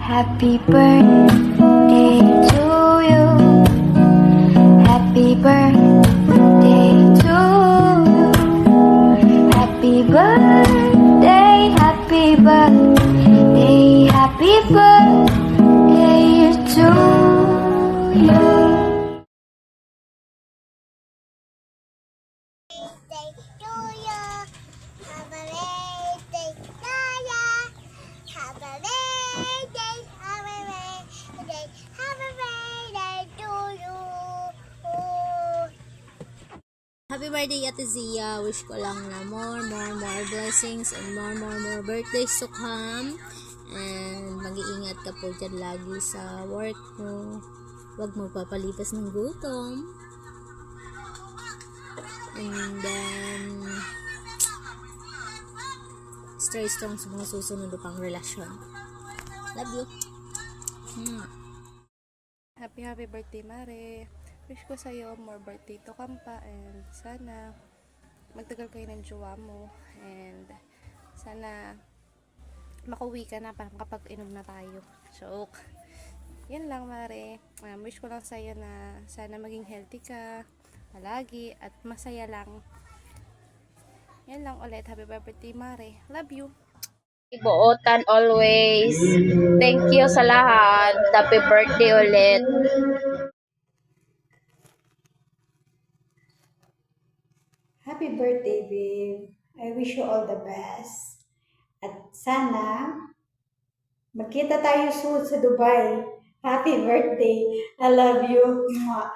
Happy birthday to you. Happy birthday to you. Happy birthday, happy birthday, happy birthday to you. Birthday to you. Have a birthday, Daya. Have a birthday, have a birthday, have a birthday to you. Happy birthday, Ate Zia. Wish ko lang na more blessings and more birthdays to come. And mag-iingat ka po dyan lagi sa work mo. Huwag mo papalipas ng gutom. And then, stay strong sa mga susunod pang relasyon. Love you. Happy birthday, Mare. Wish ko sa'yo more birthday to come pa, and sana magtagal kayo ng jowa mo, and sana makauwi ka na para kapag inom na tayo. Joke. Yan lang, Mare. Wish ko lang sa'yo na sana maging healthy ka palagi at masaya lang. Yan lang ulit. Happy birthday, Mare. Love you. Ibuotan always. Thank you sa lahat. Happy birthday ulit. Happy birthday, babe. I wish you all the best. At sana, magkita tayo soon sa Dubai. Happy birthday. I love you. Mwah.